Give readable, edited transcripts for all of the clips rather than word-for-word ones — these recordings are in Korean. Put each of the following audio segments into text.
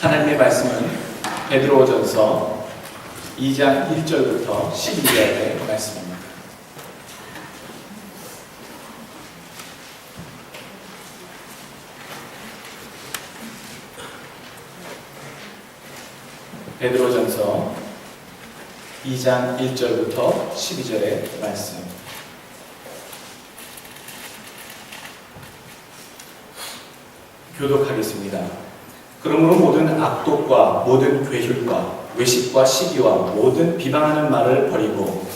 하나님의 말씀은 베드로전서 2장 1절부터 12절의 말씀입니다. 베드로전서 2장 1절부터 12절의 말씀. 교독하겠습니다. 그러므로 모든 악독과 모든 괴휼과 외식과 시기와 모든 비방하는 말을 버리고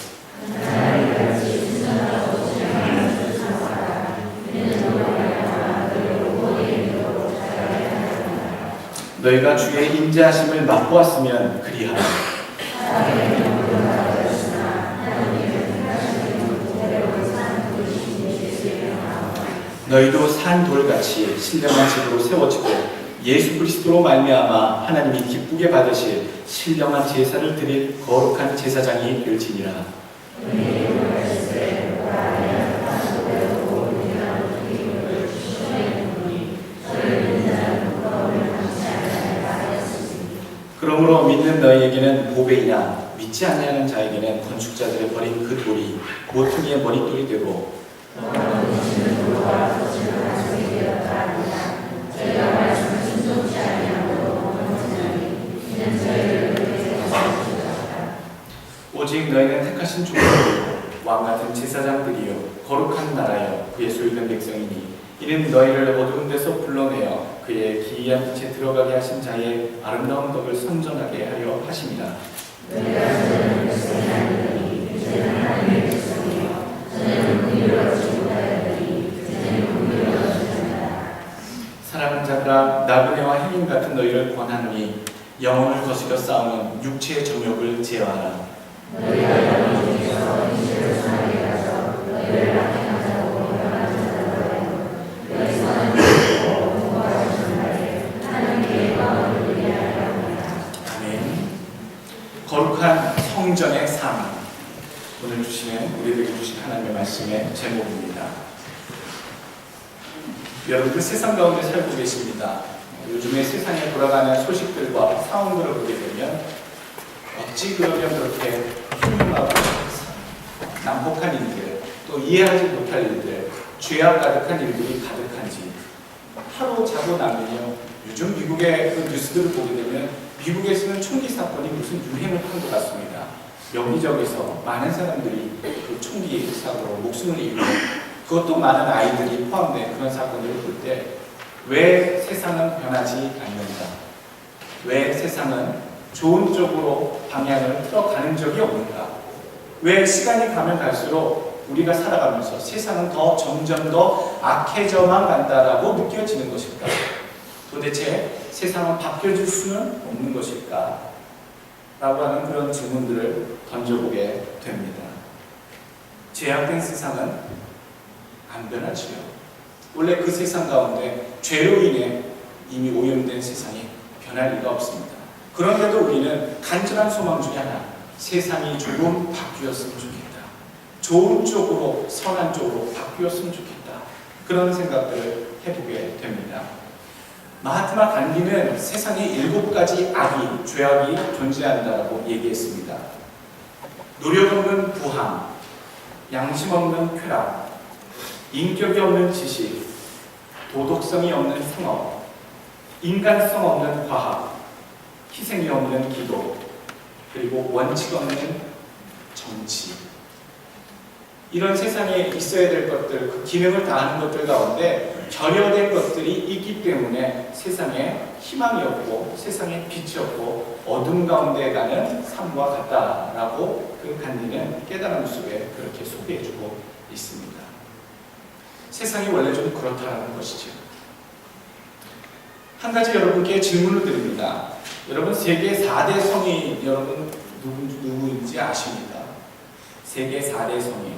너희가 주의 인자하심을 맛보았으면 그리하라. 너희도 산 돌같이 신령한 집으로 세워지고 예수 그리스도로 말미암아 하나님이 기쁘게 받으실 신령한 제사를 드릴 거룩한 제사장이 될지니라. 그러므로 믿는 너희에게는 보배이나 믿지 아니하는 자에게는 건축자들의 버린 그 돌이 모퉁이의 머릿돌이 되고 오직 너희는 택하신 족속이요 왕같은 제사장들이요 거룩한 나라요 그의 소유된 백성이니 이는 너희를 어두운 데서 불러내어 그의 기이한 빛에 들어가게 하신 자의 아름다운 덕을 선전하게 하려 하심이라. 사랑하는 자들아 나그네와 행인 같은 너희를 권하노니 영혼을 거스려 싸우는 육체의 정욕을 제어하라. 거룩한 성전의 삶. 오늘 주시는 우리에게 주신 하나님의 말씀의 제목입니다. 여러분들 세상 가운데 살고 계십니다. 요즘에 세상에 돌아가는 소식들과 상황들을 보게 되면 어찌 그러면 그렇게 흉흉하고 난폭한 일들, 또 이해하지 못할 일들, 죄악 가득한 일들이 가득한지 하루 자고 나면요, 요즘 미국의 그 뉴스들을 보게 되면 미국에서는 총기 사건이 무슨 유행을 한 것 같습니다. 여기저기서 많은 사람들이 그 총기 사고로 목숨을 잃고 그것도 많은 아이들이 포함된 그런 사건들을 볼 때 왜 세상은 변하지 않는가? 왜 세상은 좋은 쪽으로 방향을 틀어가는 적이 없는가? 왜 시간이 가면 갈수록 우리가 살아가면서 세상은 더 점점 더 악해져만 간다라고 느껴지는 것일까? 도대체 세상은 바뀌어질 수는 없는 것일까? 라고 하는 그런 질문들을 던져보게 됩니다. 죄악된 세상은 안 변하지요. 원래 그 세상 가운데 죄로 인해 이미 오염된 세상이 변할 리가 없습니다. 그런데도 우리는 간절한 소망 중에 하나, 세상이 조금 바뀌었으면 좋겠다. 좋은 쪽으로, 선한 쪽으로 바뀌었으면 좋겠다. 그런 생각들을 해보게 됩니다. 마하트마 간디는 세상에 7가지 악이, 죄악이 존재한다고 얘기했습니다. 노력 없는 부함, 양심 없는 쾌락, 인격이 없는 지식, 도덕성이 없는 상업, 인간성 없는 과학, 희생이 없는 기도, 그리고 원칙 없는 정치. 이런 세상에 있어야 될 것들, 그 기능을 다하는 것들 가운데 결여된 것들이 있기 때문에 세상에 희망이 없고 세상에 빛이 없고 어둠 가운데 가는 삶과 같다라고 그 간디는 깨달음 속에 그렇게 소개해주고 있습니다. 세상이 원래 좀 그렇다는 것이죠. 한 가지 여러분께 질문을 드립니다. 여러분 세계 4대 성인 여러분 누구인지 아십니까? 세계 4대 성인.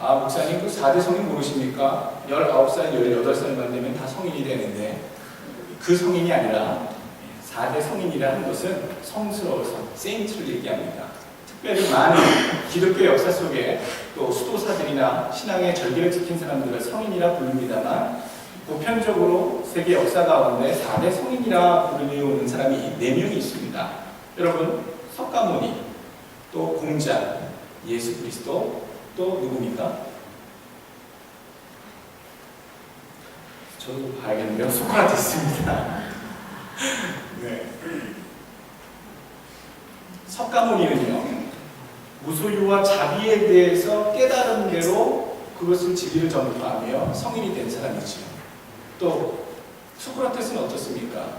아, 목사님 그 4대 성인 모르십니까? 19살, 18살만 되면 다 성인이 되는데 그 성인이 아니라 4대 성인이라는 것은 성스러워서 세인트를 얘기합니다. 특별히 많은 기독교 역사 속에 또 수도사들이나 신앙의 절기를 지킨 사람들을 성인이라 부릅니다만 보편적으로 세계 역사 가운데 4대 성인이라 부르는 사람이 4명이 있습니다. 여러분, 석가모니, 또 공자, 예수 그리스도, 또 누굽니까? 저도 봐야겠는데요. 소크라테스입니다. 네. 석가모니는요, 무소유와 자비에 대해서 깨달은 대로 그것을 진리를 전파하며 성인이 된 사람이지요. 또 소크라테스는 어떻습니까?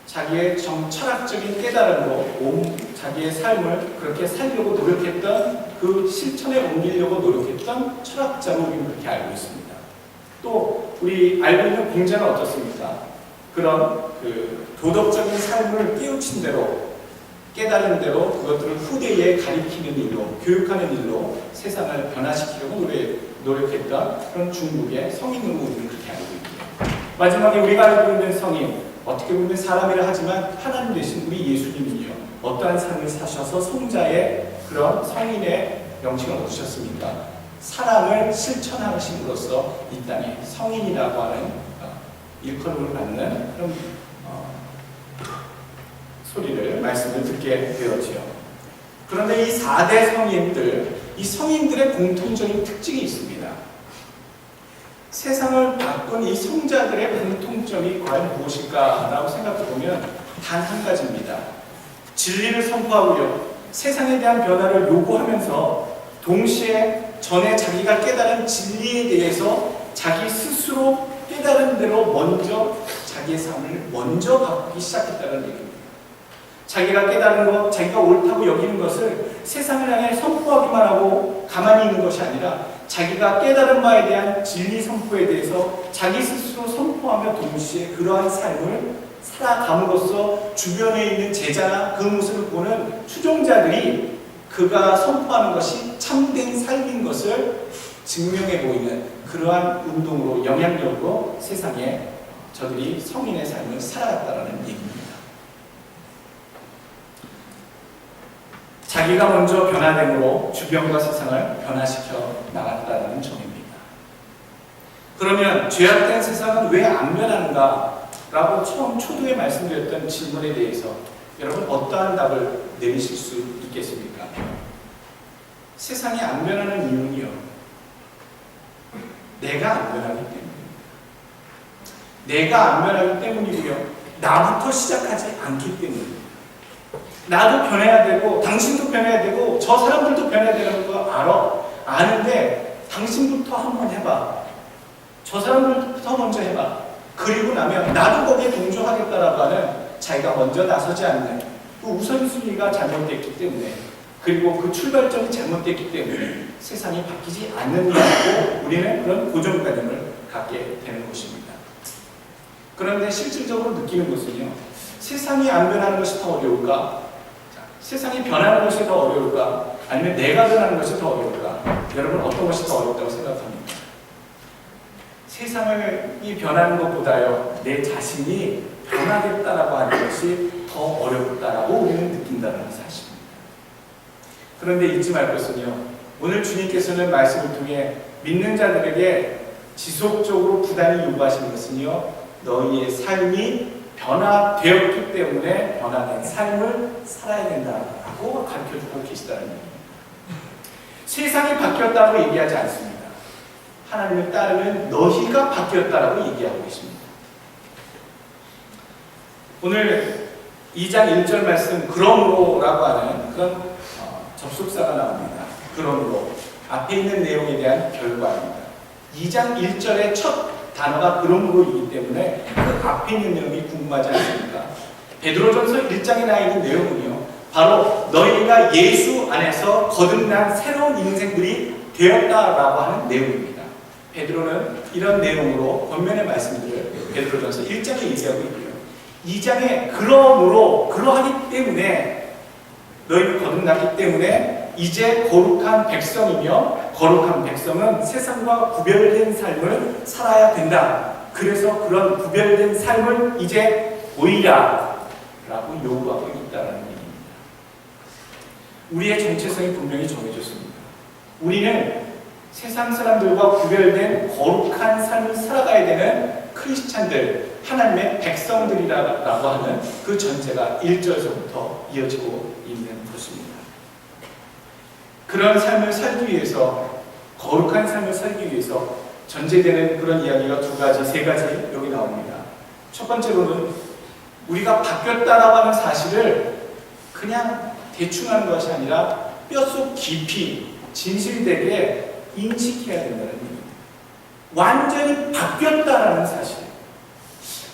자기의 철학적인 깨달음으로 자기의 삶을 그렇게 살려고 노력했던, 그 실천에 옮기려고 노력했던 철학자로 우리는 그렇게 알고 있습니다. 또 우리 알고 있는 공자는 어떻습니까? 그런 도덕적인 삶을 깨우친 대로, 깨달은 대로 그것들을 후대에 가리키는 일로, 교육하는 일로 세상을 변화시키려고 노력했던 그런 중국의 성인으로 우리는 그렇게 알고 있고요. 마지막에 우리가 알고 있는 성인, 어떻게 보면 사람이라 하지만 하나님 되신 우리 예수님은요, 어떠한 삶을 사셔서 성자의 그런 성인의 명칭을 얻으셨습니까? 사랑을 실천하심으로써 이 땅에 성인이라고 하는 일컬음을 받는 그런 소리를, 말씀을 듣게 되었지요. 그런데 이 4대 성인들, 이 성인들의 공통적인 특징이 있습니다. 세상을 바꾼 이 성자들의 공통점이 과연 무엇일까라고 생각해보면 단 한 가지입니다. 진리를 선포하고요, 세상에 대한 변화를 요구하면서 동시에 전에 자기가 깨달은 진리에 대해서 자기 스스로 깨달은 대로 먼저 자기의 삶을 먼저 바꾸기 시작했다는 얘기입니다. 자기가 깨달은 것, 자기가 옳다고 여기는 것을 세상을 향해 선포하기만 하고 가만히 있는 것이 아니라 자기가 깨달은 바에 대한 진리 선포에 대해서 자기 스스로 선포하며 동시에 그러한 삶을 살아감으로써 주변에 있는 제자나 그 모습을 보는 추종자들이 그가 선포하는 것이 참된 삶인 것을 증명해 보이는 그러한 운동으로, 영향력으로 세상에 저들이 성인의 삶을 살아갔다는 얘기입니다. 자기가 먼저 변화됨으로 주변과 세상을 변화시켜 나갔다는 점입니다. 그러면 죄악된 세상은 왜 안 변하는가? 라고 처음 초두에 말씀드렸던 질문에 대해서 여러분 어떠한 답을 내리실 수 있겠습니까? 세상이 안 변하는 이유는요, 내가 안 변하기 때문입니다. 내가 안 변하기 때문이고요, 나부터 시작하지 않기 때문입니다. 나도 변해야 되고 당신도 변해야 되고 저 사람들도 변해야 되는 거 아는데 당신부터 한번 해봐, 저 사람들부터 먼저 해봐, 그리고 나면 나도 거기에 동조하겠다라고 하는 자기가 먼저 나서지 않는 그 우선순위가 잘못됐기 때문에, 그리고 그 출발점이 잘못됐기 때문에 세상이 바뀌지 않는다고 우리는 그런 고정관념을 갖게 되는 것입니다. 그런데 실질적으로 느끼는 것은요, 세상이 안 변하는 것이 더 어려울까? 세상이 변하는 것이 더 어려울까? 아니면 내가 변하는 것이 더 어려울까? 여러분 어떤 것이 더 어렵다고 생각합니까? 세상이 변하는 것보다요, 내 자신이 변하겠다라고 하는 것이 더 어렵다라고 우리는 느낀다는 사실입니다. 그런데 잊지 말 것은요, 오늘 주님께서는 말씀을 통해 믿는 자들에게 지속적으로 부단히 요구하시는 것은요, 너희의 삶이 변화되었기 때문에 변화된 삶을 살아야 된다라고 가르쳐주고 계시다는 얘기입니다. 세상이 바뀌었다고 얘기하지 않습니다. 하나님을 따르면 너희가 바뀌었다라고 얘기하고 계십니다. 오늘 2장 1절 말씀 그러므로라고 하는 그런 접속사가 나옵니다. 그러므로 앞에 있는 내용에 대한 결과입니다. 2장 1절의 첫 단어가 그러므로이기 때문에 그 앞에 있는 내용이 궁금하지 않습니까? 베드로전서 1장에 나 있는 내용은요, 바로 너희가 예수 안에서 거듭난 새로운 인생들이 되었다라고 하는 내용입니다. 베드로는 이런 내용으로 권면의 말씀들을 베드로전서 1장에 얘기하고 있고요, 2장에 그러므로, 그러하기 때문에, 너희는 거듭났기 때문에 이제 거룩한 백성이며, 거룩한 백성은 세상과 구별된 삶을 살아야 된다. 그래서 그런 구별된 삶을 이제 보이라 라고 요구하고 있다는 얘기입니다. 우리의 정체성이 분명히 정해졌습니다. 우리는 세상 사람들과 구별된 거룩한 삶을 살아가야 되는 크리스찬들, 하나님의 백성들이라고 하는 그 전제가 1절서부터 이어지고 있는 것입니다. 그런 삶을 살기 위해서, 거룩한 삶을 살기 위해서 전제되는 그런 이야기가 두 가지, 세 가지 여기 나옵니다. 첫 번째로는 우리가 바뀌었다라고 하는 사실을 그냥 대충 하는 것이 아니라 뼛속 깊이 진실되게 인식해야 된다는 얘기입니다. 완전히 바뀌었다라는 사실.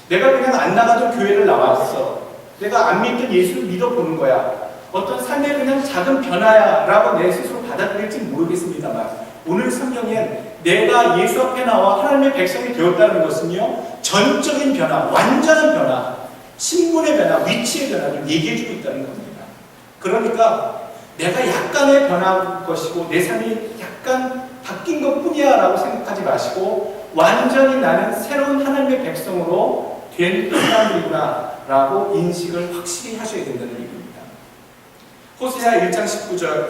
내가 그냥 안 나가던 교회를 나왔어. 내가 안 믿던 예수를 믿어보는 거야. 어떤 삶의 그냥 작은 변화야 라고 내 스스로 받아들일지 모르겠습니다만, 오늘 성경엔 내가 예수 앞에 나와 하나님의 백성이 되었다는 것은요, 전적인 변화, 완전한 변화, 신분의 변화, 위치의 변화를 얘기해주고 있다는 겁니다. 그러니까 내가 약간의 변화일 것이고 내 삶이 약간 바뀐 것 뿐이야 라고 생각하지 마시고, 완전히 나는 새로운 하나님의 백성으로 된 사람들이구나 라고 인식을 확실히 하셔야 된다는 얘기입니다. 호세아 1장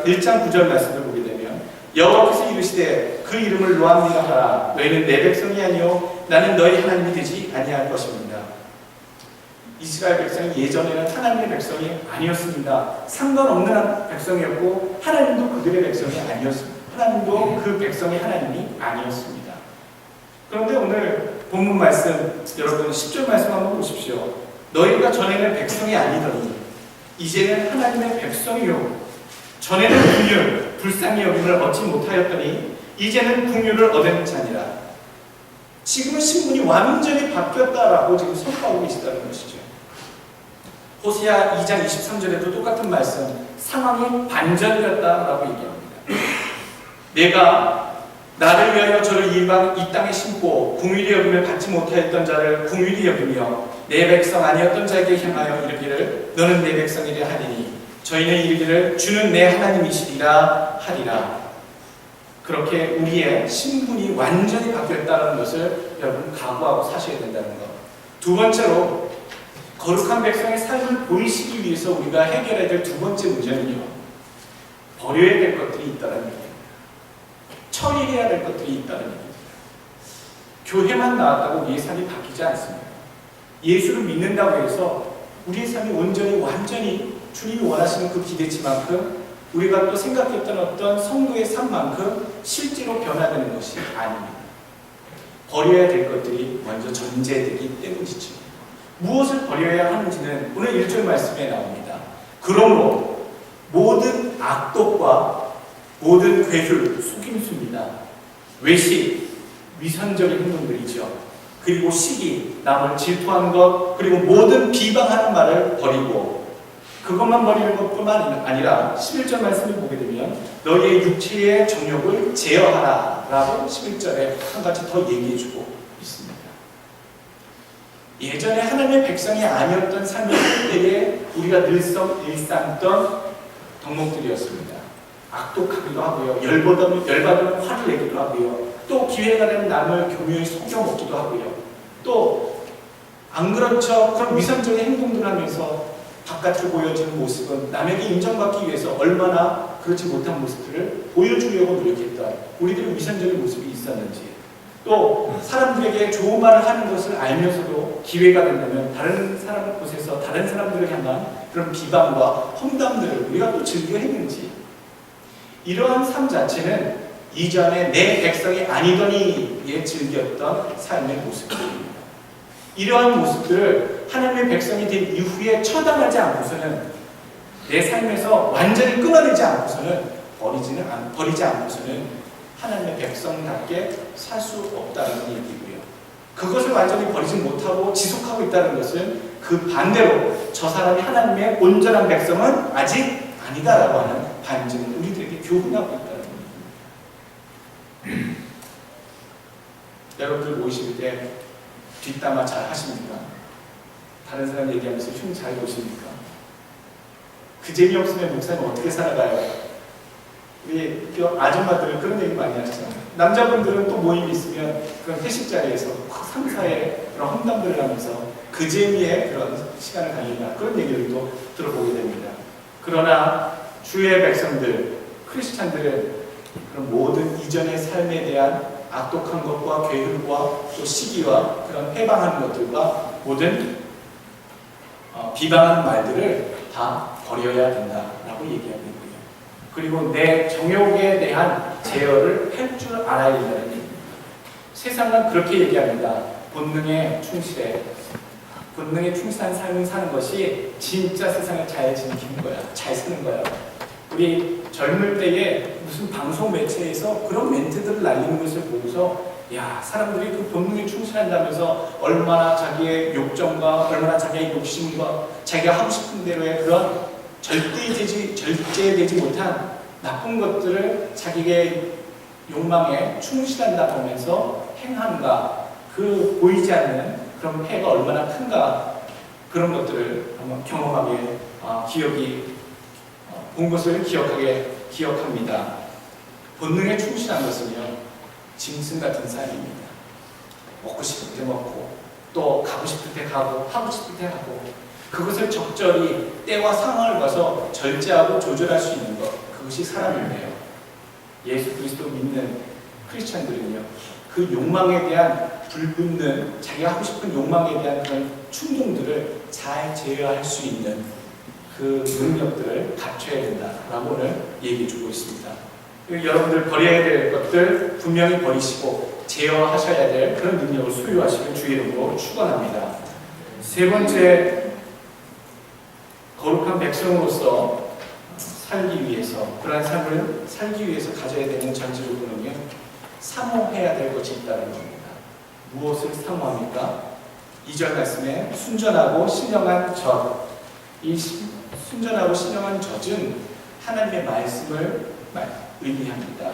9절 말씀을 보게 되면, 여호와께서 이르시되 그 이름을 노합니다 하라. 너희는 내 백성이 아니요 나는 너희 하나님이 되지 아니할 것입니다. 이스라엘 백성이 예전에는 하나님의 백성이 아니었습니다. 상관없는 백성이었고 하나님도 그들의 백성이 아니었습니다. 하나님도 그 백성의 하나님이 아니었습니다. 그런데 오늘 본문 말씀, 여러분 10절 말씀 한번 보십시오. 너희가 전에는 백성이 아니더니 이제는 하나님의 백성이요 전에는 긍휼 불쌍히 여김을 얻지 못하였더니 이제는 긍휼을 얻은 자니라. 지금은 신분이 완전히 바뀌었다라고 지금 선포하고 계시다는 것이죠. 호세아 2장 23절에도 똑같은 말씀, 상황이 반전되었다라고 얘기합니다. 내가 나를 위하여 저를 이 땅에 심고 긍휼히 여김을 받지 못하였던 자를 긍휼히 여기며 내 백성 아니었던 자에게 향하여 이르기를 너는 내 백성이라 하리니 저희는 이르기를 주는 내 하나님이시리라 하리라. 그렇게 우리의 신분이 완전히 바뀌었다는 것을 여러분 각오하고 사셔야 된다는 것. 두 번째로, 거룩한 백성의 삶을 보이시기 위해서 우리가 해결해야 될 두 번째 문제는요, 버려야 될 것들이 있다는 얘기입니다. 처리해야 될 것들이 있다는 얘기입니다. 교회만 나왔다고 우리의 삶이 바뀌지 않습니다. 예수를 믿는다고 해서 우리의 삶이 온전히 완전히 주님이 원하시는 그 기대치만큼, 우리가 또 생각했던 어떤 성도의 삶만큼 실제로 변화되는 것이 아닙니다. 버려야 될 것들이 먼저 전제되기 때문이죠. 무엇을 버려야 하는지는 오늘 1절 말씀에 나옵니다. 그러므로 모든 악독과 모든 괴술, 속임수입니다. 외식, 위선적인 행동들이죠. 그리고 시기, 남을 질투한 것, 그리고 모든 비방하는 말을 버리고, 그것만 버리는 것뿐만 아니라 11절 말씀을 보게 되면 너희의 육체의 정욕을 제어하라 라고 11절에 한 가지 더 얘기해주고 있습니다. 예전에 하나님의 백성이 아니었던 삶의 때에 우리가 늘상 일삼던 덕목들이었습니다. 악독하기도 하고요, 열받으면 화를 내기도 하고요, 또 기회가 되면 남을 교묘히 속여먹기도 하고요, 또 안 그렇죠, 그런 위선적인 행동들을 하면서 바깥으로 보여지는 모습은 남에게 인정받기 위해서 얼마나 그렇지 못한 모습들을 보여주려고 노력했던 우리들의 위선적인 모습이 있었는지, 또 사람들에게 좋은 말을 하는 것을 알면서도 기회가 된다면 다른 사람 곳에서 다른 사람들을 향한 그런 비방과 험담들을 우리가 또 즐겨 했는지, 이러한 삶 자체는 이전에 내 백성이 아니더니에 즐겼던 삶의 모습들입니다. 이러한 모습들을 하나님의 백성이 된 이후에 처단하지 않고서는, 내 삶에서 완전히 끊어내지 않고서는, 버리지 않고서는 하나님의 백성답게 살 수 없다는 얘기고요. 그것을 완전히 버리지 못하고 지속하고 있다는 것은 그 반대로 저 사람이 하나님의 온전한 백성은 아직 아니다라고 하는 반증을 우리들에게 교훈하고 있다는 겁니다. 여러분들 모이실 때 뒷담화 잘 하십니까? 다른 사람 얘기하면서 흉 잘 보십니까? 그 재미없으면 목사님 어떻게 살아가요? 우리 아줌마들은 그런 얘기 많이 하시죠. 남자분들은 또 모임이 있으면 그런 회식 자리에서 상사의 그런 험담들을 하면서 그 재미에 그런 시간을 가진다, 그런 얘기를 또 들어보게 됩니다. 그러나 주의 백성들, 크리스찬들은 그런 모든 이전의 삶에 대한 악독한 것과 괴휼과 또 시기와 그런 해방하는 것들과 모든 비방하는 말들을 다 버려야 된다라고 얘기하고 있고요. 그리고 내 정욕에 대한 제어를 할 줄 알아야 된다는 얘기입니다. 세상은 그렇게 얘기합니다. 본능에 충실해. 본능에 충실한 삶을 사는 것이 진짜 세상을 잘 지키는 거야. 잘 사는 거야. 우리 젊을 때에 무슨 방송 매체에서 그런 멘트들을 날리는 것을 보고서 야, 사람들이 그 본능에 충실한다면서 얼마나 자기의 욕정과 얼마나 자기의 욕심과 자기가 하고 싶은 대로의 그런 절제되지 못한 나쁜 것들을 자기의 욕망에 충실한다고 하면서 행한가, 그 보이지 않는 그런 폐가 얼마나 큰가, 그런 것들을 한번 경험하게 본 것을 기억합니다. 본능에 충실한 것은요, 짐승 같은 삶입니다. 먹고 싶을 때 먹고, 또 가고 싶을 때 가고, 하고 싶을 때 하고, 그것을 적절히 때와 상황을 봐서 절제하고 조절할 수 있는 것, 그것이 사람인데요. 예수 그리스도 믿는 크리스찬들은요, 그 욕망에 대한 불붙는, 자기가 하고 싶은 욕망에 대한 그런 충동들을 잘 제어할 수 있는 그 능력들을 갖춰야 된다라고 오늘 얘기해주고 있습니다. 여러분들 버려야 될 것들 분명히 버리시고 제어하셔야 될 그런 능력을 소유하시길 주의 이름으로 축원합니다. 세 번째, 거룩한 백성으로서 살기 위해서, 그러한 삶을 살기 위해서 가져야 되는 전제 조건은요, 사모해야 될 것이 있다는 겁니다. 무엇을 사모합니까? 2절 말씀에 순전하고 신령한 젖. 이 순전하고 신령한 젖은 하나님의 말씀을 의미합니다.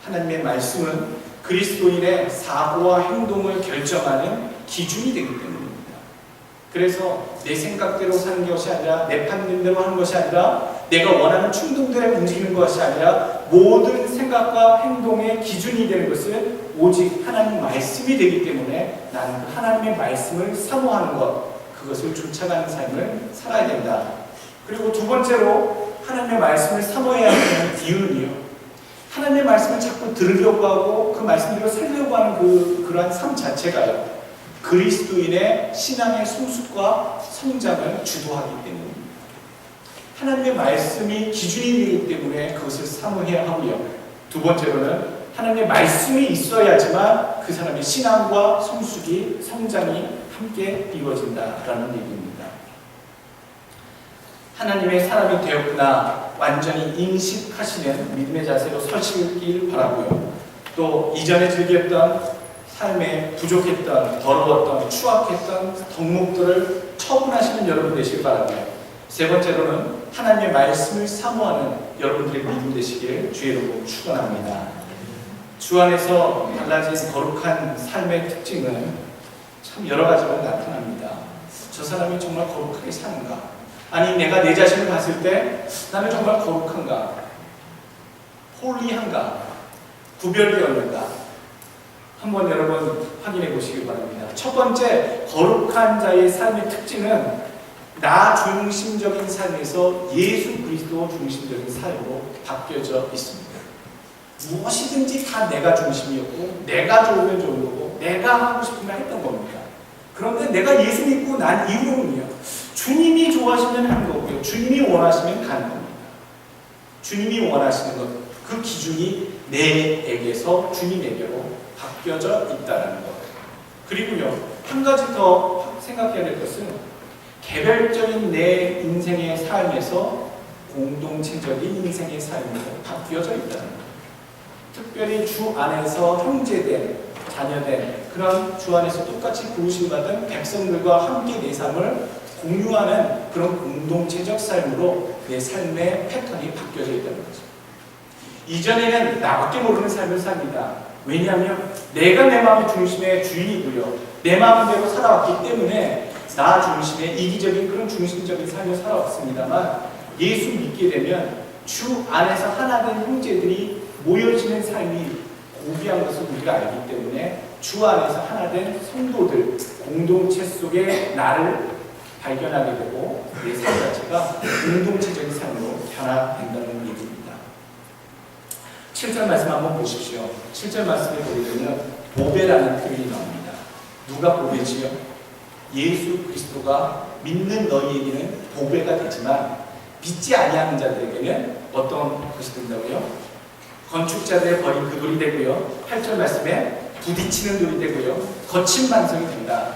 하나님의 말씀은 그리스도인의 사고와 행동을 결정하는 기준이 되기 때문입니다. 그래서 내 생각대로 사는 것이 아니라, 내 판단대로 하는 것이 아니라, 내가 원하는 충동들에 움직이는 것이 아니라, 모든 생각과 행동의 기준이 되는 것은 오직 하나님 말씀이 되기 때문에 나는 하나님의 말씀을 사모하는 것, 그것을 쫓아가는 삶을 살아야 된다. 그리고 두 번째로 하나님의 말씀을 사모해야 하는 이유는요, 하나님의 말씀을 자꾸 들으려고 하고 그 말씀대로 살려고 하는 그러한 삶 자체가요, 그리스도인의 신앙의 성숙과 성장을 주도하기 때문입니다. 하나님의 말씀이 기준이 되기 때문에 그것을 사모해야 하고요. 두 번째로는 하나님의 말씀이 있어야지만 그 사람의 신앙과 성숙이, 성장이 함께 이루어진다라는 얘기입니다. 하나님의 사람이 되었구나 완전히 인식하시는 믿음의 자세로 서시길 바라고요. 또 이전에 즐겼던 삶에 부족했던, 더러웠던, 추악했던 덕목들을 처분하시는 여러분 되시길 바라고요. 세 번째로는 하나님의 말씀을 사모하는 여러분들의 믿음 되시길 주의 이름으로 축원합니다. 주 안에서 달라진 거룩한 삶의 특징은 참 여러 가지로 나타납니다. 저 사람이 정말 거룩하게 사는가? 아니, 내가 내 자신을 봤을 때 나는 정말 거룩한가? 홀리한가? 구별되었는가? 한번 여러분 확인해 보시기 바랍니다. 첫 번째, 거룩한 자의 삶의 특징은 나 중심적인 삶에서 예수 그리스도 중심적인 삶으로 바뀌어져 있습니다. 무엇이든지 다 내가 중심이었고, 내가 좋으면 좋은 거고, 내가 하고 싶으면 했던 겁니다. 그런데 내가 예수 믿고 난 이후로는요, 주님이 좋아하시면 하는 거고요, 주님이 원하시면 가는 겁니다. 주님이 원하시는 것, 그 기준이 내에게서 주님에게로 바뀌어져 있다는 것. 그리고요, 한 가지 더 생각해야 될 것은 개별적인 내 인생의 삶에서 공동체적인 인생의 삶으로 바뀌어져 있다는 것. 특별히 주 안에서 형제된, 자녀된, 그런 주 안에서 똑같이 부르심받은 백성들과 함께 내 삶을 공유하는 그런 공동체적 삶으로 내 삶의 패턴이 바뀌어져 있다는 거죠. 이전에는 나밖에 모르는 삶을 삽니다. 왜냐하면 내가 내 마음의 중심의 주인이고요, 내 마음대로 살아왔기 때문에 나 중심의 이기적인 그런 중심적인 삶을 살아왔습니다만, 예수 믿게 되면 주 안에서 하나된 형제들이 모여지는 삶이 고귀한 것을 우리가 알기 때문에 주 안에서 하나된 성도들, 공동체 속에 나를 발견하게 되고 내 삶 자체가 공동체적인 삶으로 변화된다는 얘기입니다. 7절 말씀 한번 보십시오. 7절 말씀에 보게 되면 보배라는 표현이 나옵니다. 누가 보배지요? 예수 그리스도가 믿는 너희에게는 보배가 되지만 믿지 아니하는 자들에게는 어떤 것이 된다고요? 건축자들의 버린 그 돌이 되고요. 8절 말씀에 부딪히는 돌이 되고요. 거친 반석이 된다.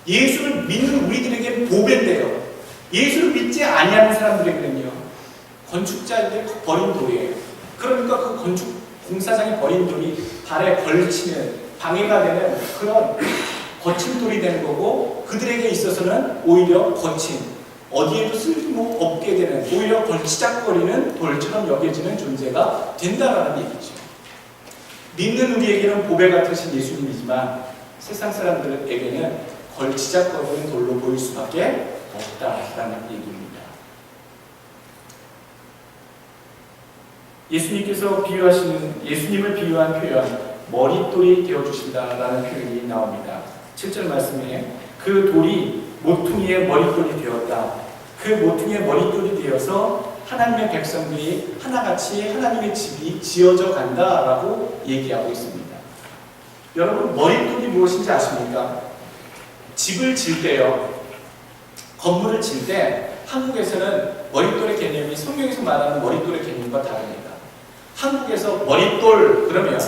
예수를 믿는 우리들에게 보배인데요. 예수를 믿지 아니하는 사람들에게는요. 건축자들의 버린 돌이에요. 그러니까 그 건축 공사장이 버린 돌이 발에 걸치는 방해가 되는 그런 거친 돌이 되는 거고, 그들에게 있어서는 오히려 거친, 어디에도 쓸모없게 되는, 오히려 걸치작거리는 돌처럼 여겨지는 존재가 된다라는 얘기죠. 믿는 우리에게는 보배 같으신 예수님이지만 세상 사람들에게는 걸치작거리는 돌로 보일 수밖에 없다라는 얘기입니다. 예수님께서 예수님을 비유한 표현, 머릿돌이 되어주신다라는 표현이 나옵니다. 7절 말씀에 그 돌이 모퉁이의 머릿돌이 되었다. 그 모퉁이의 머릿돌이 되어서 하나님의 백성들이 하나같이 하나님의 집이 지어져 간다라고 얘기하고 있습니다. 여러분, 머릿돌이 무엇인지 아십니까? 집을 질 때요, 건물을 질 때 한국에서는 머릿돌의 개념이 성경에서 말하는 머릿돌의 개념과 다릅니다. 한국에서 머릿돌 그러면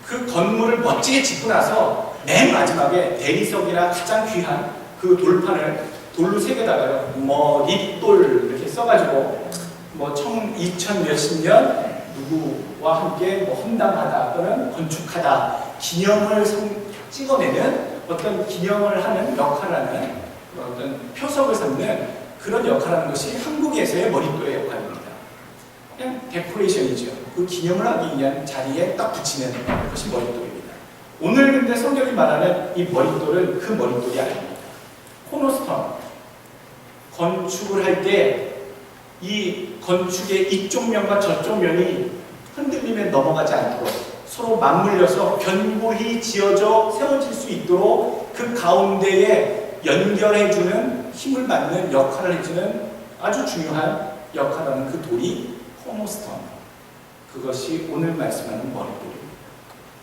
그 건물을 멋지게 짓고 나서 맨 마지막에 대리석이나 가장 귀한 그 돌판을 돌로 새겨다가요, 머릿돌 이렇게 써가지고 2000 몇십 년 누구와 함께 헌담하다 또는 건축하다 기념을 찍어내는 어떤 기념을 하는 역할을 하는 어떤 표석을 삼는 그런 역할을 하는 것이 한국에서의 머릿돌의 역할입니다. 그냥 데코레이션이죠. 그 기념을 하기 위한 자리에 딱 붙이는 것이 머릿돌입니다. 오늘 근데 성경이 말하는 이 머릿돌은 그 머릿돌이 아닙니다. 코너스톤, 건축을 할 때 이 건축의 이쪽 면과 저쪽 면이 흔들림에 넘어가지 않도록 서로 맞물려서 견고히 지어져 세워질 수 있도록 그 가운데에 연결해주는, 힘을 받는 역할을 해주는 아주 중요한 역할을 하는 그 돌이 코너스톤, 그것이 오늘 말씀하는 머릿돌입니다.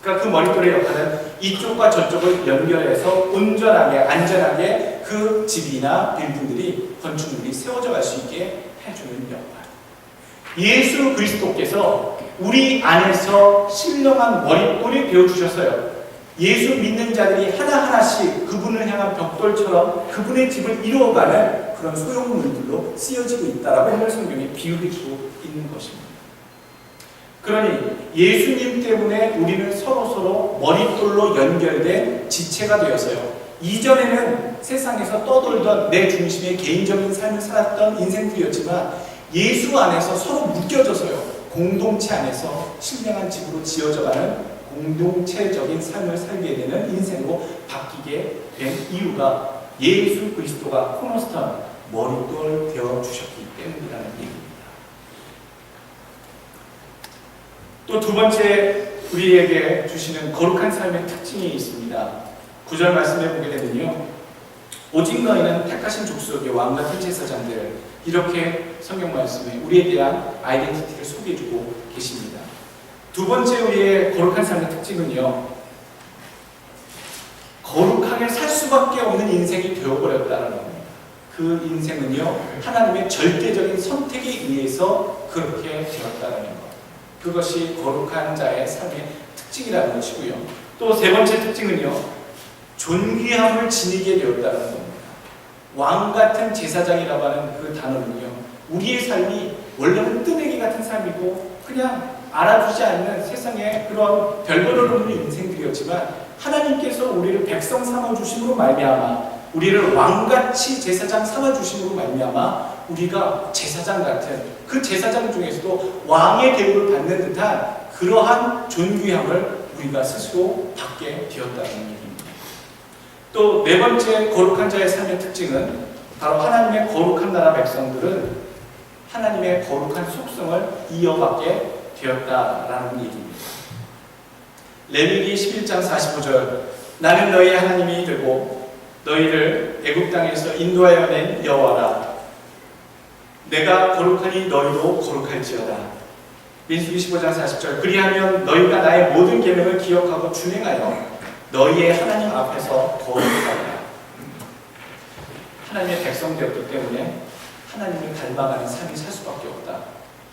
그러니까 그 머릿돌의 역할은 이쪽과 저쪽을 연결해서 온전하게 안전하게 그 집이나 빌딩들이, 건축물이 세워져 갈 수 있게 해주는 역할. 예수 그리스도께서 우리 안에서 신령한 머릿돌이 되어주셨어요. 예수 믿는 자들이 하나하나씩 그분을 향한 벽돌처럼 그분의 집을 이루어가는 그런 소용물들로 쓰여지고 있다라고 오늘 성경에 비유해 주고 있는 것입니다. 그러니 예수님 때문에 우리는 서로서로 머릿돌로 연결된 지체가 되어서요, 이전에는 세상에서 떠돌던 내 중심의 개인적인 삶을 살았던 인생들이었지만 예수 안에서 서로 묶여져서요, 공동체 안에서 신령한 집으로 지어져가는 공동체적인 삶을 살게 되는 인생으로 바뀌게 된 이유가 예수 그리스도가 코너스톤, 머릿돌 되어주셨기 때문이라는 얘기입니다. 또 두 번째 우리에게 주시는 거룩한 삶의 특징이 있습니다. 9절 말씀에 보게 되면요, 오직 너희는 택하신 족속의 왕같은 제사장들, 이렇게 성경 말씀에 우리에 대한 아이덴티티를 소개해주고 계십니다. 두 번째 우리의 거룩한 삶의 특징은요, 거룩하게 살 수밖에 없는 인생이 되어버렸다는 겁니다. 그 인생은요, 하나님의 절대적인 선택에 의해서 그렇게 되었다는 것. 그것이 거룩한 자의 삶의 특징이라는 것이고요. 또 세 번째 특징은요, 존귀함을 지니게 되었다는 겁니다. 왕 같은 제사장이라고 하는 그 단어는요, 우리의 삶이 원래는 뜨내기 같은 삶이고 그냥 알아주지 않는 세상의 그런 별거를 없는 인생들이었지만 하나님께서 우리를 백성 삼아주심으로 말미암아, 우리를 왕같이 제사장 삼아주심으로 말미암아 우리가 제사장 같은, 그 제사장 중에서도 왕의 대우를 받는 듯한 그러한 존귀함을 우리가 스스로 받게 되었다는 얘기입니다. 또 네 번째 거룩한 자의 삶의 특징은 바로 하나님의 거룩한 나라 백성들은 하나님의 거룩한 속성을 이어받게 되었다라는 얘기입니다. 레위기 11장 45절, 나는 너희 하나님이 되고 너희를 애굽 땅에서 인도하여 낸 여호와라. 내가 거룩하니 너희도 거룩할지어다. 민수기 15장 40절 그리하면 너희가 나의 모든 계명을 기억하고 준행하여 너희의 하나님 앞에서 거룩하리라. 하나님의 백성 되었기 때문에 하나님을 닮아가는 삶이 살 수밖에 없다.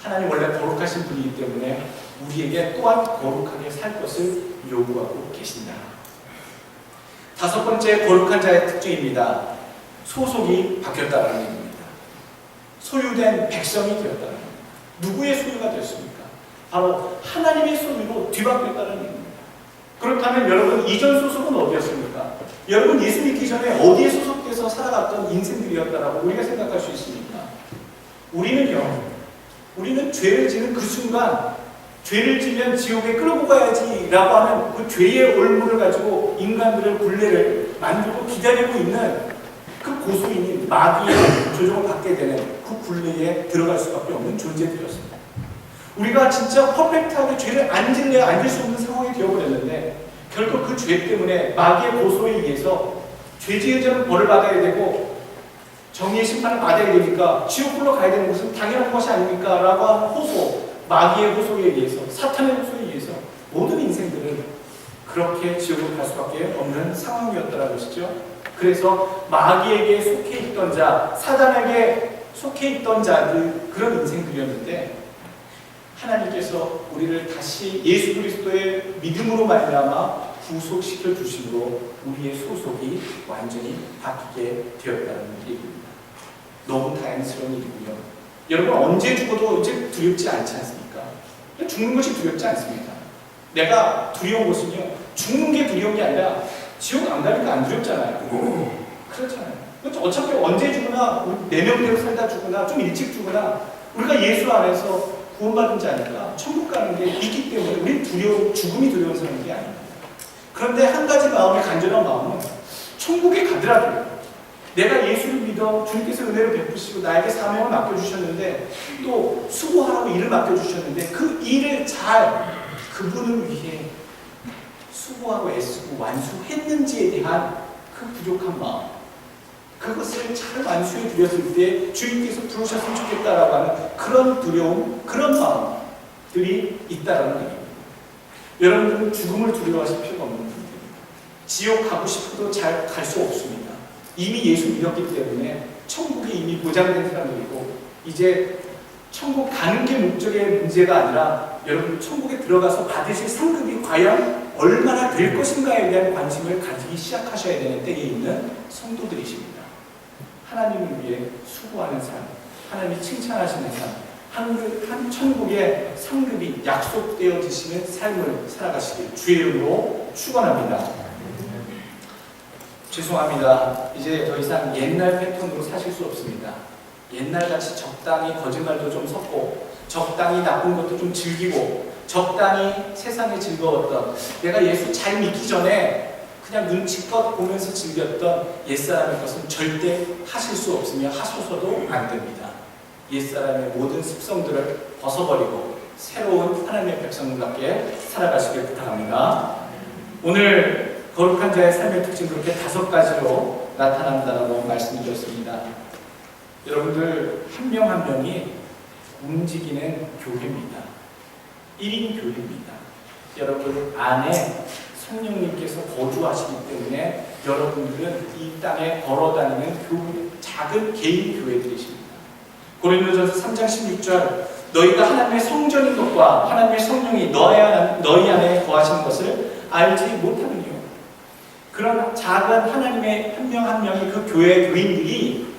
하나님 원래 거룩하신 분이기 때문에 우리에게 또한 거룩하게 살 것을 요구하고 계신다. 다섯 번째 거룩한 자의 특징입니다. 소속이 바뀌었다는 얘기입니다. 소유된 백성이 되었다는 겁니다. 누구의 소유가 됐습니까? 바로 하나님의 소유로 뒤바뀌었다는 얘기입니다. 그렇다면 여러분 이전 소속은 어디였습니까? 여러분 예수 믿기 전에 어디에 소속돼서 살아갔던 인생들이었다라고 우리가 생각할 수 있습니까? 우리는 죄를 지는 그 순간 죄를 지면 지옥에 끌고 가야지 라고 하는 그 죄의 올무를 가지고 인간들의 굴레를 만들고 기다리고 있는 그 고소인이 마귀의 조종을 받게 되는 그 굴레에 들어갈 수밖에 없는 존재들이었습니다. 우리가 진짜 퍼펙트하게 죄를 안 질래야 안 질 수 없는 상황이 되어버렸는데 결국 그 죄 때문에 마귀의 고소에 의해서 죄 지은 자는 벌을 받아야 되고 정의의 심판을 받아야 되니까 지옥불로 가야 되는 것은 당연한 것이 아닙니까? 라고 하는 호소, 마귀의 호소에 의해서, 사탄의 호소에 의해서 모든 인생들은 그렇게 지옥을 갈 수밖에 없는 상황이었다는 것이죠. 그래서 마귀에게 속해 있던 자, 사단에게 속해 있던 자들, 그런 인생들이었는데 하나님께서 우리를 다시 예수 그리스도의 믿음으로 말미암아 구속시켜 주심으로 우리의 소속이 완전히 바뀌게 되었다는 얘기입니다. 너무 다행스러운 일이고요. 여러분 언제 죽어도 이제 두렵지 않지 않습니까? 죽는 것이 두렵지 않습니다. 내가 두려운 것은요, 죽는 게 두려운 게 아니라 지옥 안 가니까 안 두렵잖아요. 그렇잖아요. 어차피 언제 죽으나, 4명대로 살다 죽으나, 좀 일찍 죽으나, 우리가 예수 안에서 구원받은 자니까 천국 가는 게 있기 때문에 우리는 죽음이 두려운 사람이 아닙니다. 그런데 한 가지 마음이 간절한 마음은 천국에 가더라도 내가 예수를 믿어 주님께서 은혜를 베푸시고 나에게 사명을 맡겨주셨는데 또 수고하라고 일을 맡겨주셨는데 그 일을 잘 그분을 위해 수고하고 애쓰고 완수했는지에 대한 그 부족한 마음, 그것을 잘 완수해 드렸을 때 주님께서 부르셨으면 좋겠다라고 하는 그런 두려움, 그런 마음들이 있다라는 얘기입니다. 여러분들은 죽음을 두려워하실 필요가 없는 분들입니다. 지옥 가고 싶어도 잘 갈 수 없습니다. 이미 예수 믿었기 때문에 천국이 이미 보장된 사람들이고 이제 천국 가는 게 목적의 문제가 아니라 여러분 천국에 들어가서 받으실 상급이 과연 얼마나 될 것인가에 대한 관심을 가지기 시작하셔야 되는 때에 있는 성도들이십니다. 하나님을 위해 수고하는 삶, 하나님이 칭찬하시는 삶, 한 천국의 상급이 약속되어지시는 삶을 살아가시길 주의 이름으로 축원합니다. 죄송합니다. 이제 더 이상 옛날 패턴으로 사실 수 없습니다. 옛날같이 적당히 거짓말도 좀 섞고 적당히 나쁜 것도 좀 즐기고 적당히 세상에 즐거웠던, 내가 예수 잘 믿기 전에 그냥 눈치껏 보면서 즐겼던 옛사람의 것은 절대 하실 수 없으며 하셔서도 안 됩니다. 옛사람의 모든 습성들을 벗어버리고 새로운 하나님의 백성답게 살아가시길 부탁합니다. 오늘 거룩한 자의 삶의 특징 그렇게 5가지로 나타난다고 말씀드렸습니다. 여러분들 한 명 한 명이 움직이는 교회입니다. 1인 교회입니다. 여러분 안에 성령님께서 거주하시기 때문에 여러분들은 이 땅에 걸어다니는 작은 개인 교회들이십니다. 고린도전서 3장 16절 너희가 하나님의 성전인 것과 하나님의 성령이 너희 안에 거하시는 것을 알지 못하느뇨. 그런 작은 하나님의 한 명 한 명이 그 교회의 교인들이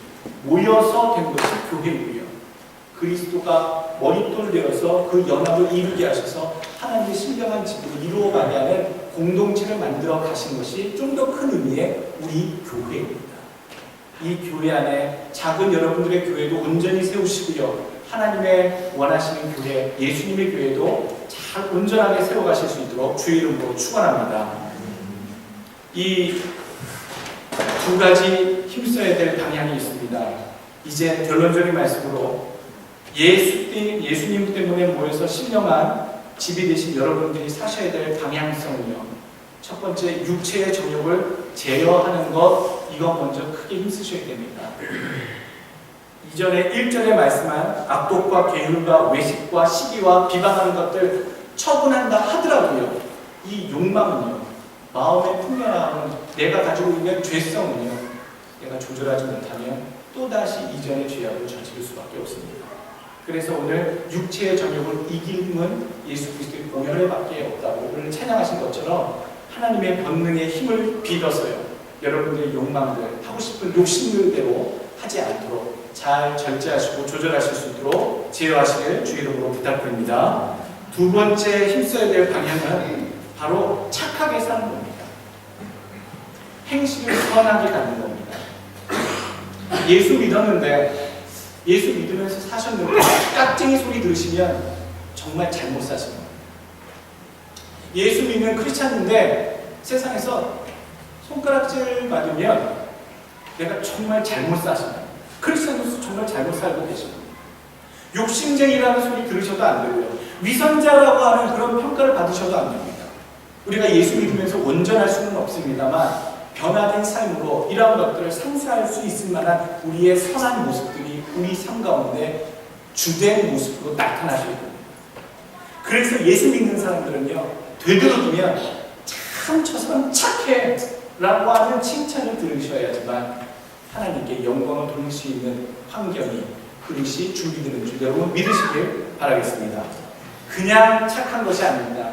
모여서 된 것이 교회이고요. 그리스도가 머릿돌 되어서 그 연합을 이루게 하셔서 하나님의 신령한 집으로 이루어가게 하는 공동체를 만들어 가신 것이 좀 더 큰 의미의 우리 교회입니다. 이 교회 안에 작은 여러분들의 교회도 온전히 세우시고요. 하나님의 원하시는 교회, 예수님의 교회도 잘 온전하게 세워가실 수 있도록 주의 이름으로 축원합니다. 이 2가지 힘써야 될 방향이 있습니다. 이제 결론적인 말씀으로 예수님 때문에 모여서 신령한 집이 되신 여러분들이 사셔야 될 방향성은요. 첫 번째, 육체의 정욕을 제어하는 것, 이거 먼저 크게 힘쓰셔야 됩니다. 이전에 1절에 말씀한 악독과 게으름과 외식과 시기와 비방하는 것들 처분한다 하더라도요, 이 욕망은요, 마음의 풍요함은, 내가 가지고 있는 죄성은요, 내가 조절하지 못하면 또다시 이전의 죄악을 저지를 수밖에 없습니다. 그래서 오늘 육체의 정욕을 이김은 예수 그리스도의 보혈에밖에 없다고 오늘 찬양하신 것처럼 하나님의 본능의 힘을 빌어서요, 여러분들의 욕망들, 하고 싶은 욕심들대로 하지 않도록 잘 절제하시고 조절하실 수 있도록 제어하시길 주 이름으로 부탁드립니다. 두 번째 힘써야 될 방향은 바로 착하게 사는 겁니다. 행실을 선하게 갖는 겁니다. 예수 믿었는데, 예수 믿으면서 사셨는데 깍쟁이 소리 들으시면 정말 잘못 사신 겁니다. 예수 믿는 크리스찬인데 세상에서 손가락질 받으면 내가 정말 잘못 사신 겁니다. 크리스찬으로서 정말 잘못 살고 계십니다. 욕심쟁이라는 소리 들으셔도 안 되고요, 위선자라고 하는 그런 평가를 받으셔도 안 됩니다. 우리가 예수 믿으면서 온전할 수는 없습니다만 변화된 삶으로 이러한 것들을 상쇄할 수 있을 만한 우리의 선한 모습들이 우리 삶 가운데 주된 모습으로 나타나실 겁니다. 그래서 예수 믿는 사람들은요, 되도록이면 참 저 사람 착해 라고 하는 칭찬을 들으셔야지만 하나님께 영광을 돌릴 수 있는 환경이, 그릇이 준비되는 줄 여러분 믿으시길 바라겠습니다. 그냥 착한 것이 아닙니다.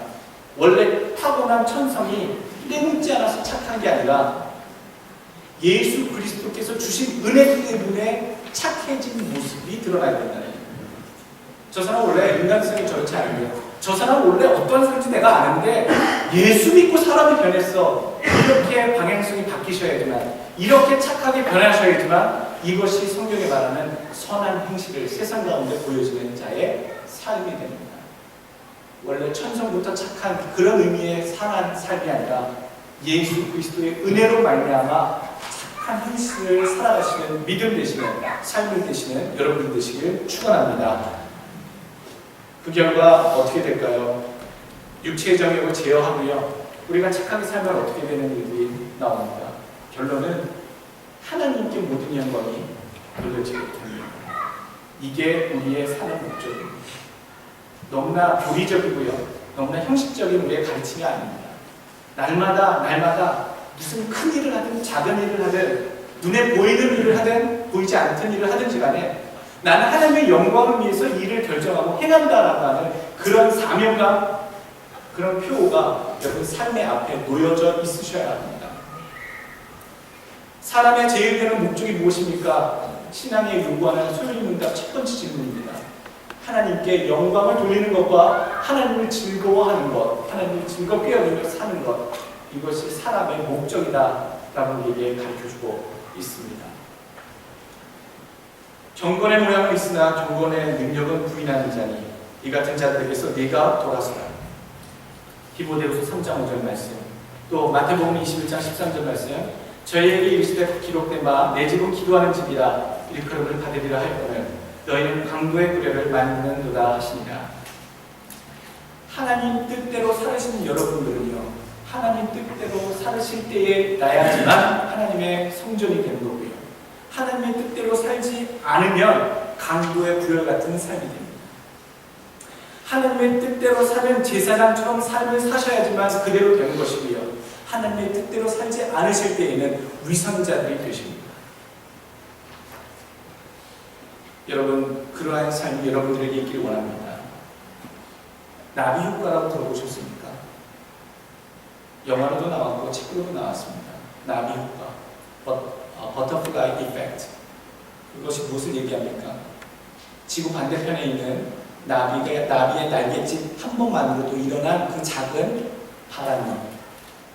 원래 타고난 천성이 때묻지 않아서 착한 게 아니라 예수 그리스도께서 주신 은혜 때문에 착해진 모습이 드러나야 된다는 얘기입니다. 저 사람 원래 인간성이 저렇지 않은데, 저 사람 원래 어떤 사람인지 내가 아는데 예수 믿고 사람이 변했어. 이렇게 방향성이 바뀌셔야지만, 이렇게 착하게 변하셔야지만 이것이 성경에 말하는 선한 행실을 세상 가운데 보여지는 자의 삶이 됩니다. 원래 천성부터 착한 그런 의미의 선한 삶이 아니라 예수 그리스도의 은혜로 말미암아 착한 행실을 살아가시는 믿음 되시는 삶을 되시는 여러분 되시길 축원합니다. 그 결과 어떻게 될까요? 육체의 정욕을 제어하고요, 우리가 착하게 살면 어떻게 되는 일이 나옵니다. 결론은 하나님께 모든 영광이 돌려지게 됩니다. 이게 우리의 사는 목적입니다. 너무나 교리적이고요, 너무나 형식적인 우리의 가르침이 아닙니다. 날마다 무슨 큰 일을 하든 작은 일을 하든 눈에 보이는 일을 하든 보이지 않던 일을 하든지 간에 나는 하나님의 영광을 위해서 일을 결정하고 행한다라고 하는 그런 사명감, 그런 표가 여러분 삶의 앞에 놓여져 있으셔야 합니다. 사람의 제일 되는 목적이 무엇입니까? 신앙에 요구하는 소요문답 첫 번째 질문입니다. 하나님께 영광을 돌리는 것과 하나님을 즐거워하는 것, 하나님을 즐겁게 여기며 사는 것, 이것이 사람의 목적이다라고 우리에게 가르쳐주고 있습니다. 경건의 모양은 있으나 경건의 능력은 부인하는 자니 이 같은 자들에게서 네가 돌아서라. 디모데후서 3장 5절 말씀, 또 마태복음 21장 13절 말씀, 저희에게 이르시되 기록된 바 내 집은 기도하는 집이라 일컬음을 받으리라 할 거는 너희는 강도의 구려를 만드는도다 하시니라. 하나님 뜻대로 살으시는 여러분들은요, 하나님 뜻대로 살으실 때에 나야지만 하나님의 성전이 되는 거고요, 하나님의 뜻대로 살지 않으면 강도의 구려 같은 삶이 됩니다. 하나님의 뜻대로 사는 제사장처럼 삶을 사셔야지만 그대로 되는 것이고요, 하나님의 뜻대로 살지 않으실 때에는 위선자들이 되십니다. 여러분, 그러한 삶이 여러분들에게 있기를 원합니다. 나비 효과라고 들어보셨습니까? 영화로도 나왔고 책으로도 나왔습니다. 나비 효과, 버터플라이 이펙트. 그것이 무엇을 얘기합니까? 지구 반대편에 있는 나비의 날갯짓 한 번만으로도 일어난 그 작은 바람이,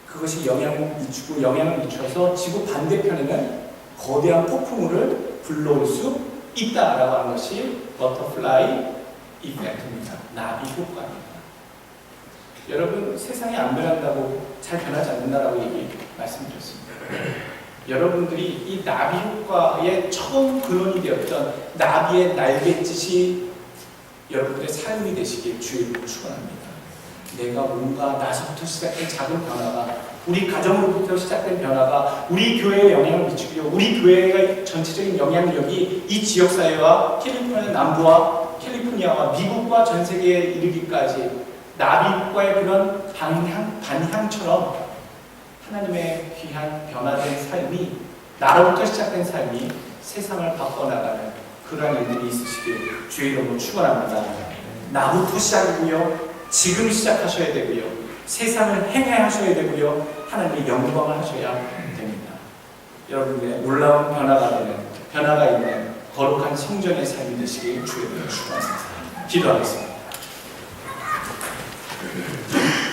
그것이 영향을 미쳐서 지구 반대편에는 거대한 폭풍우를 불러올 수 있다라고 하는 것이 버터플라이 이펙트입니다. 나비 효과입니다. 여러분, 세상이 안 변한다고, 잘 변하지 않는다라고 말씀드렸습니다. 여러분들이 이 나비 효과의 처음 근원이 되었던 나비의 날갯짓이 여러분들의 삶이 되시길 주의 축원합니다. 내가 뭔가 나서부터 시작된 작은 변화가 우리 가정으로부터 시작된 변화가 우리 교회에 영향을 미치고요. 우리 교회가 전체적인 영향력이 이 지역사회와 캘리포니아 남부와 캘리포니아와 미국과 전 세계에 이르기까지 나비국과의 그런 반향처럼 하나님의 귀한 변화된 삶이 나로부터 시작된 삶이 세상을 바꿔나가는 그러한 일들이 있으시길 주의 이름으로 축원합니다. 나부터 시작이고요. 지금 시작하셔야 되고요. 세상을 행해 하셔야 되고요. 하나님의 영광을 하셔야 됩니다. 여러분의 놀라운 변화가 있는 거룩한 성전의 삶이 되시길 주의 이름으로 축원합니다. 기도하겠습니다.